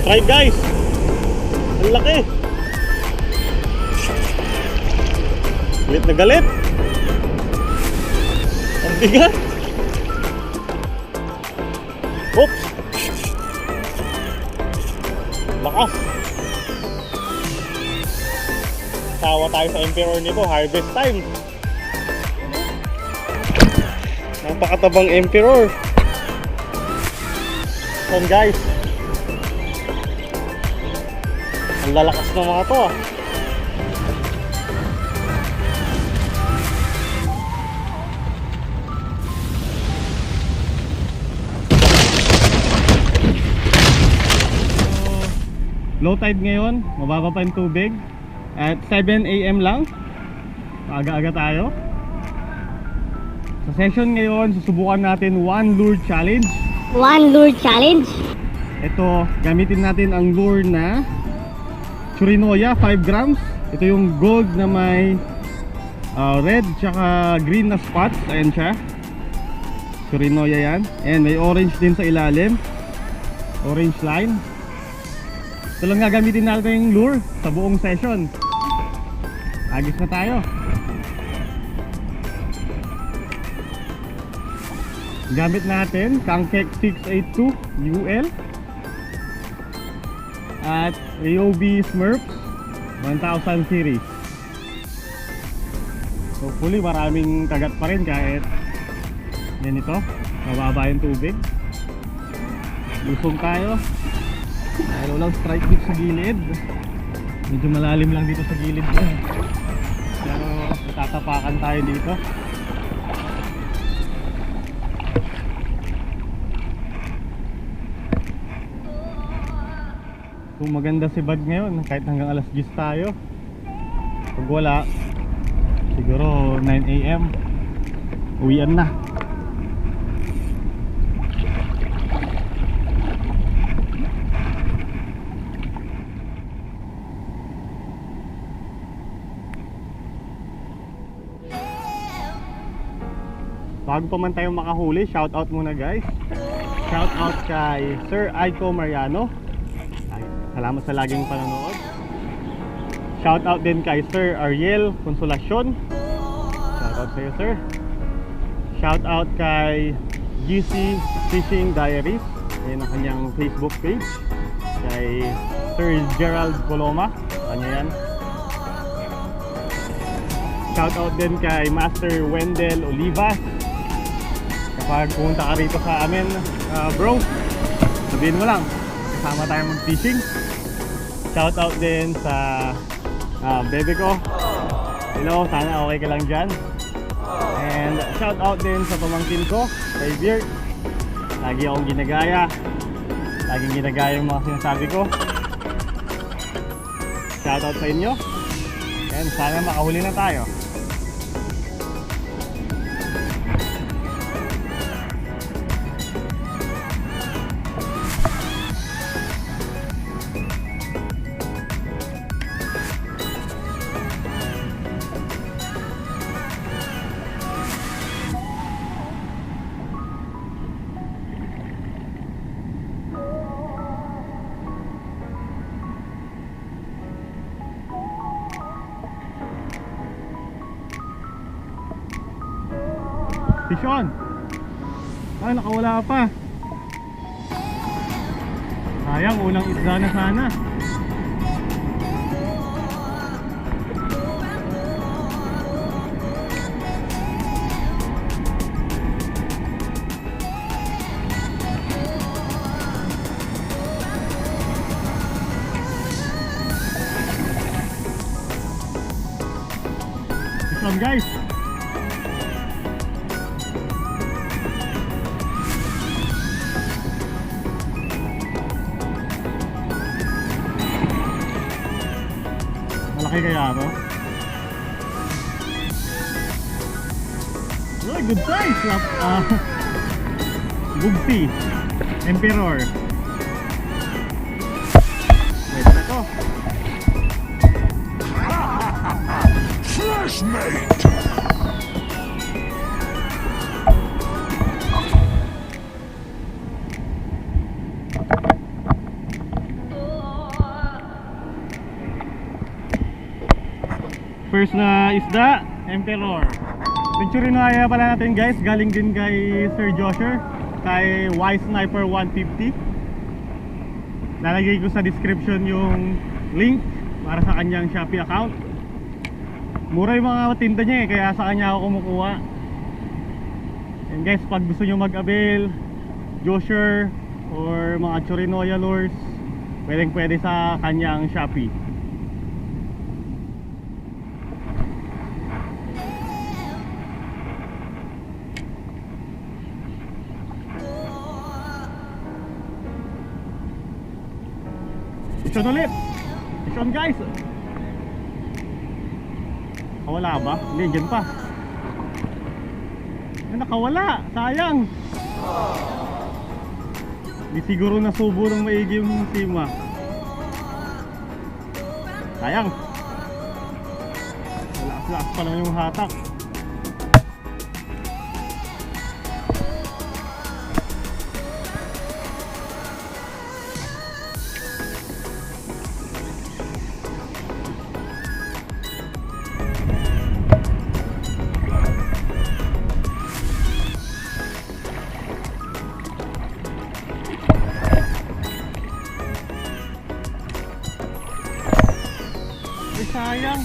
Try guys. Ang laki. Galit na galit. Ang bigat. Oops. Lakas. Sawa tayo sa emperor nito. Harvest time. Napakatabang emperor. Yan guys. Ang lalakas ng mga to ah. Low tide ngayon, mababa pa yung tubig. At 7 AM lang. Aga-aga tayo. Sa session ngayon, susubukan natin 1 lure challenge. 1 lure challenge? Ito, gamitin natin ang lure na Tsurinoya 5 grams. Ito yung gold na may red tsaka green na spots. Ayan siya, Tsurinoya yan. And may orange din sa ilalim, orange line. Ito lang gagamitin natin yung lure sa buong session. Agis na tayo. Gamit natin Cangkek 682 UL at Ryobi smurfs 1000 series. Hopefully maraming kagat pa rin kahit ganito, mababa yung tubig. Lusong tayo. Ayaw lang strike dito sa gilid. Medyo malalim lang dito sa gilid ko. Pero tatapakan tayo dito. Kung maganda si Bad ngayon, kahit hanggang alas 10 tayo. Pag wala, siguro 9 AM uwian na. Bago pa man tayo makahuli, shoutout muna guys. Shoutout kay Sir Aiko Mariano. Salamat sa laging panonood. Shoutout din kay Sir Ariel Consolacion. Shoutout sa iyo sir. Shoutout kay GC Fishing Diaries. Yan ang kanyang Facebook page. Kay Sir Gerald Coloma. Ano yan? Shoutout din kay Master Wendell Olivas. Kapag pumunta ka rito sa amin, bro, sabihin mo lang, kasama tayo mag-fishing. Shoutout din sa bebe ko. Hello, sana okay ka lang dyan. And shoutout din sa pamangkin ko, kay Beard. Lagi akong ginagaya. Laging ginagaya yung mga sinasabi ko. Shoutout sa inyo. And sana makahuli na tayo. Fish on! Ay, nakawala pa. Sayang, ulang isda na sana. Fish on guys! Malaki kaya ito? Oh, good size! Gugti Emperor. Pwede na to. Flashmate! First na isda, Emperor. Yung Tsurinoya pala natin guys, galing din kay Sir Joshua, kay Y Sniper 150. Lalagay ko sa description yung link para sa kanyang Shopee account. Mura yung mga tinda niya kaya sa kanya ako kumukuha. And guys, pag gusto nyo mag-avail Joshua or mga Tsurinoya lures, pwede sa kanyang Shopee. Ison ulit. Ison guys. Nakawala ba? Hindi, dyan pa. Nakawala. Sayang. Hindi siguro nasubo ng maigi yung sima. Sayang. Lakas pa naman yung hatak. Sayang.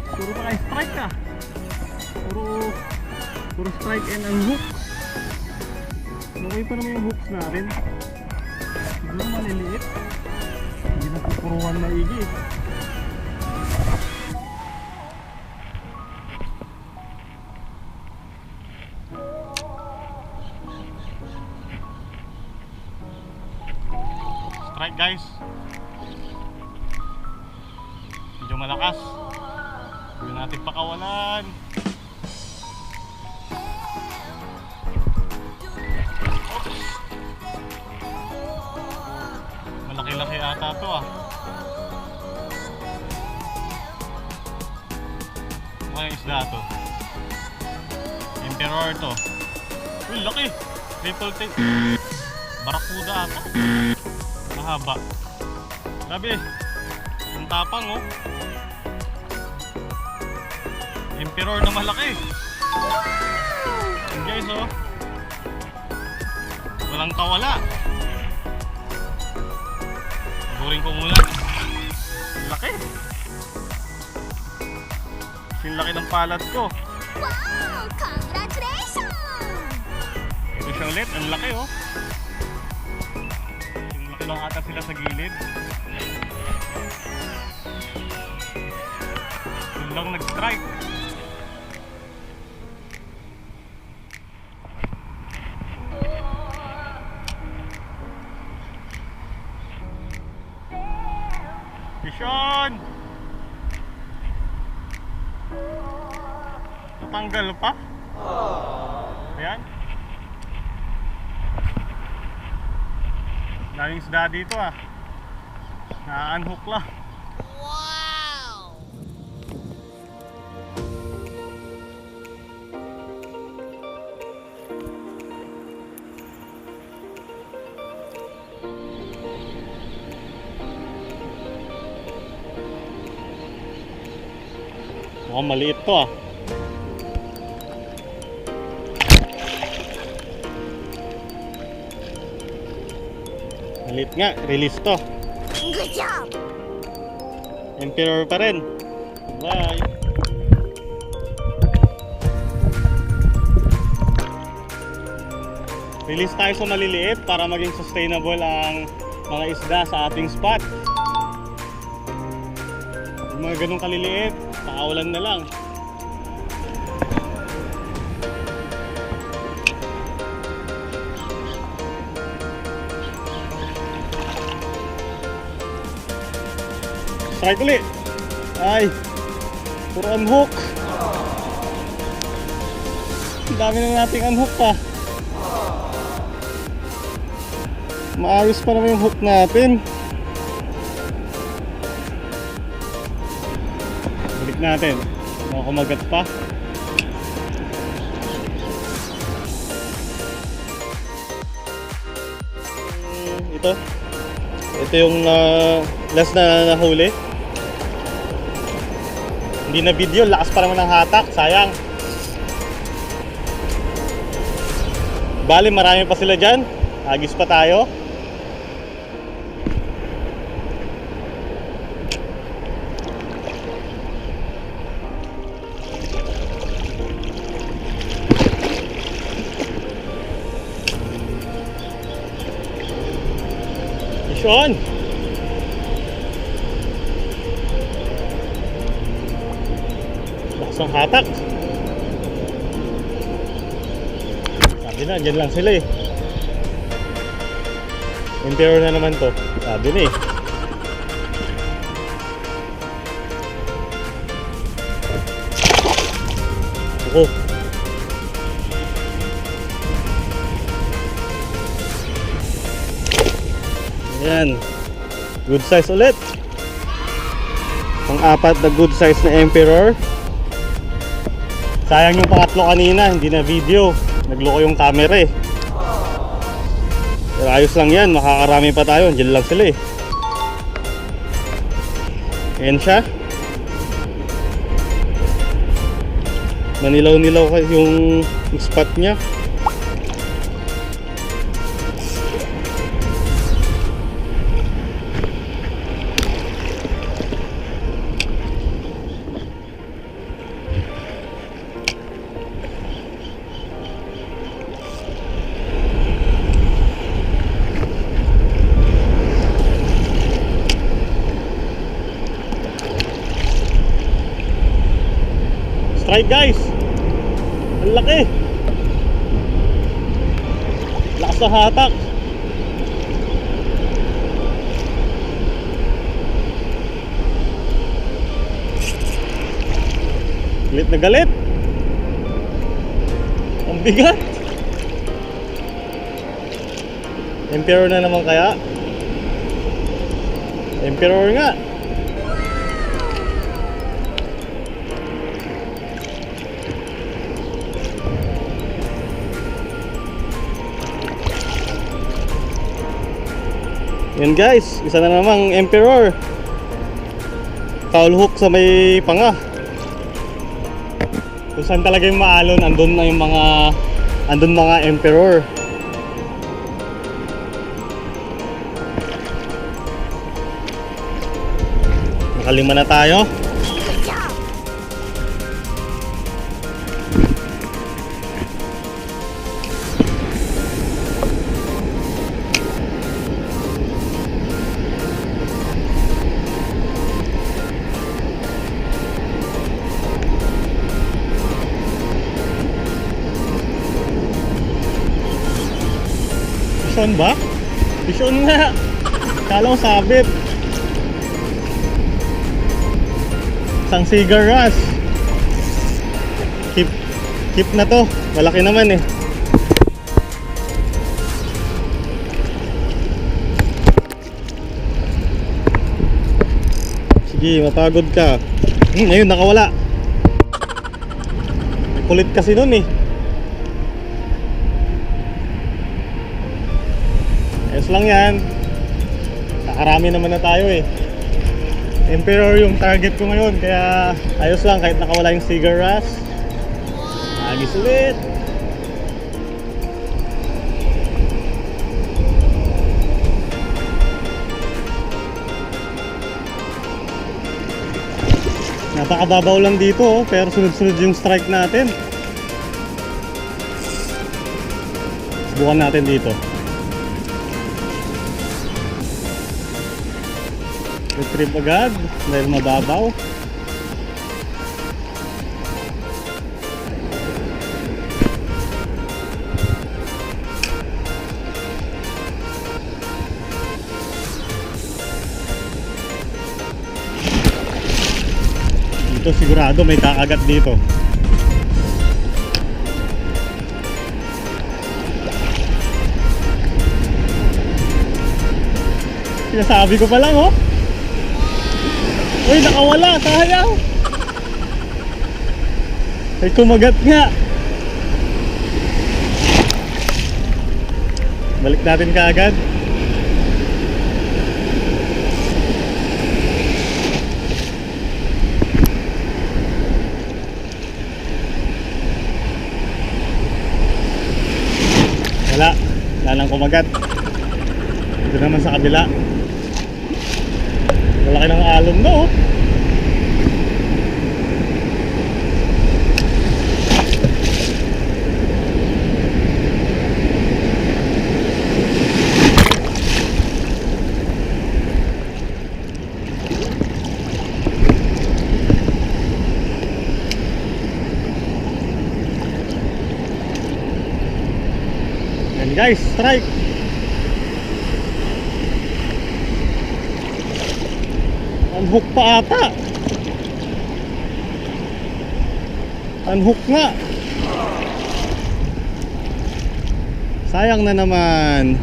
Puro pa kayo strike ka. Puro strike and ang hook. Okay pa naman yung hooks natin. Siguro maliliit. Hindi na pupuruan maigi. Strike guys. Medyo malakas. Hindi natin pakawalan. Oops. Malaki-laki ata to ah. Ano yung isda to? Emperor to. Uy, laki! Triple tail. Barakuda ata. Mahaba. Grabe. Ang tapang oh. Emperor na malaki. Yan guys oh. Walang kawala. Guring ko muna. Laki. Sinlaki ng palad ko. Wow! Congratulations! Ito siya ulit. Ang laki oh. Lang ata sila sa gilid. Yun lang nag-strike. Vision! Natanggal pa? Ayan. Daming isda dito ah. Na-unhook lang. Wow! Mukhang maliit to ah. Maliit nga, release to. Good job! Emperor pa rin. Bye! Release tayo sa maliliit para maging sustainable ang mga isda sa ating spot. Yung mga ganun kaliliit, pakawalan na lang. Strike ulit. Ay, puro unhook. Ang dami na nating unhook pa. Maayos pa naman yung hook natin. Balik natin. Baka kumagat pa. Ito. Ito yung last na nahuli. Hindi na video, lakas pa naman ng hatak, sayang. Bali, marami pa sila dyan. Agis pa tayo. Fish on! Lakas ng hatak. Sabi na, dyan lang sila eh. Emperor na naman to. Sabi na eh. Ako. Ayan. Good size ulit. Pang-apat na good size na emperor. Sayang yung pangatlo kanina, hindi na video. Nagloko yung camera eh. Pero ayos lang yan, makakarami pa tayo. Diyan lang sila eh. Ayan siya. Manilaw-nilaw yung spot niya. Strike guys, ang laki, lakas ng hatak. Galit na galit, ang bigat. Emperor na naman kaya. Emperor nga. Yan guys, isa na namang emperor. Foul hook sa may panga. Kung saan talaga yung maalon, andun na yung mga emperor. Nakalima na tayo. Fish on ba? Fish on nga. Kala ko sabit. Isang cigar rush. Keep na to. Malaki naman eh. Sige, mapagod ka. Ngayon nakawala. Kulit kasi nun eh. Ayos lang yan. Nakarami naman na tayo eh. Emperor yung target ko ngayon, kaya ayos lang kahit nakawala yung cigar rush. Agis ulit. Napakababaw lang dito oh, pero sunod-sunod yung strike natin. Subukan natin dito. Retrieve agad dahil mababaw. Dito sigurado may kakagat dito. Sinasabi ko pa lang oh. Uy, nakawala, sayang. Ay, kumagat nga. Balik natin kaagad. kumagat. Ito naman sa kabila. Malaki ng alon no. Yan guys, strike. Unhook pa ata. Unhook nga. Sayang na naman.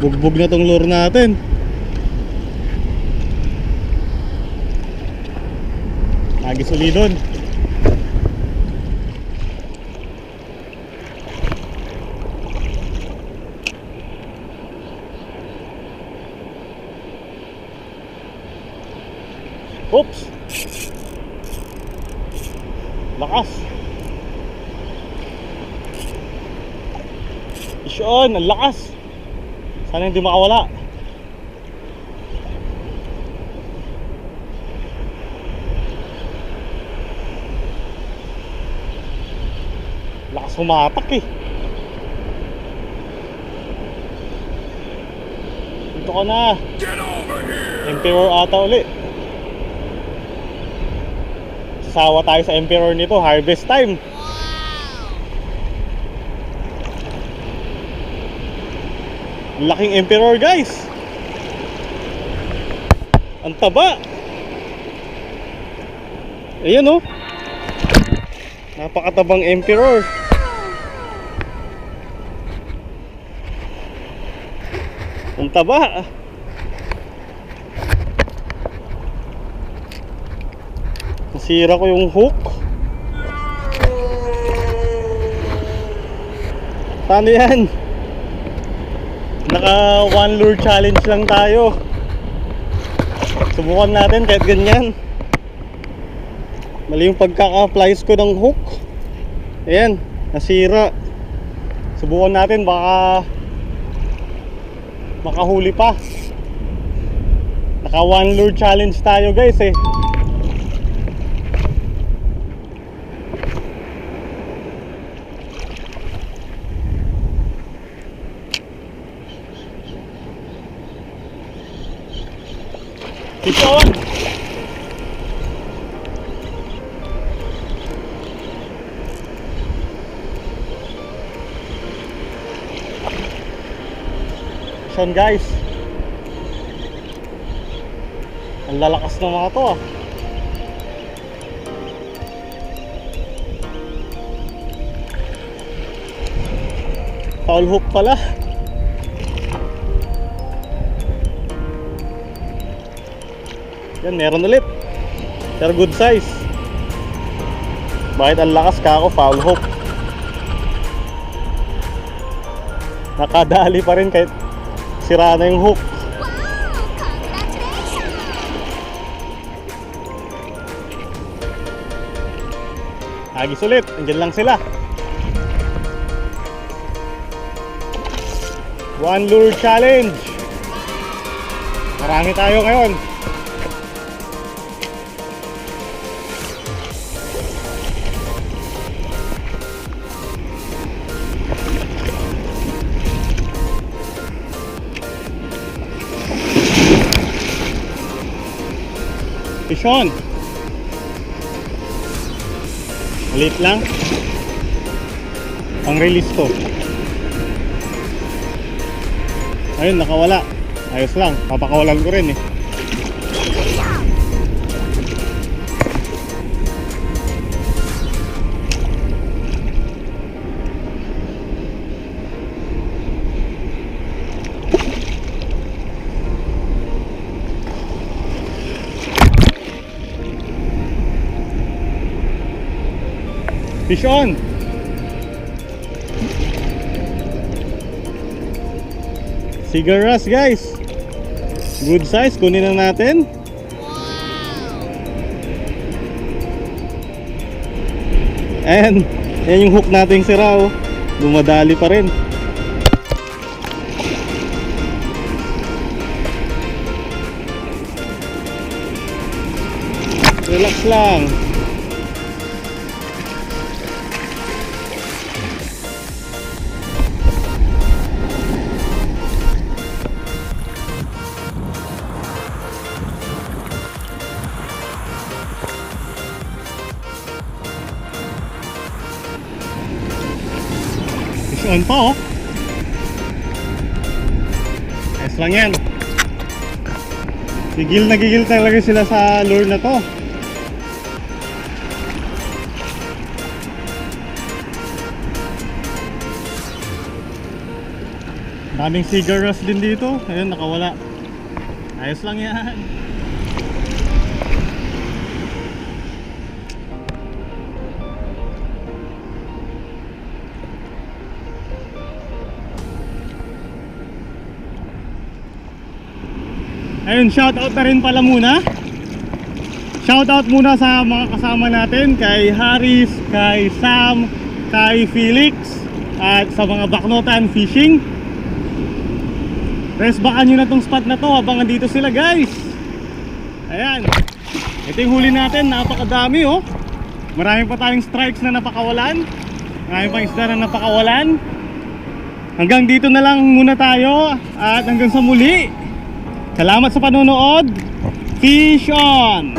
Bugbog na tong lure natin. Agis uli doon. Oops! Lakas! Isyon! Ang lakas! Sana hindi makawala. Lakas humatak eh. Dito ka na. Emperor ata uli. Sawa tayo sa Emperor nito, harvest time. Laking Emperor guys. Ang taba. Ayan oh. Napakatabang Emperor. Ang taba. Nasira ko yung hook. Paano yan? Naka one lure challenge lang tayo. Subukan natin kahit ganyan. Mali yung pagkaka-plies ko ng hook. Ayan, nasira. Subukan natin, baka makahuli pa. Naka one lure challenge tayo guys eh. Fish on! Fish on guys. Ang lalakas ng mga to ah. Foul hook pala. Yan, meron ulit. Pero good size. Bakit ang lakas ka ako? Foul hook. Nakadali pa rin kahit sira na yung hook. Agis ulit. Andyan lang sila. One lure challenge. Marami tayo ngayon. Fish on. Maliit lang. Pang release to. Ayun, nakawala. Ayos lang, papakawalan ko rin eh. Fish on! Cigaras guys! Good size, kunin na natin. And yan yung hook nating sira oh. Dumadali pa rin. Relax lang. Fish on pa oh. Ayos lang yan. Nagigil talaga sila sa lure na to. Daming cigarettes din dito. Ayun, nakawala. Ayos lang yan. Ayun, shoutout na rin pala muna. Shoutout muna sa mga kasama natin, kay Haris, kay Sam, kay Felix, at sa mga baknotan fishing. Rest bakan nyo na tong spot na to habang andito sila guys. Ayan, ito yung huli natin, napakadami oh. Marami pa tayong strikes na napakawalan. Marami pang isda na napakawalan. Hanggang dito na lang muna tayo, at hanggang sa muli. Salamat sa panonood. Fish on!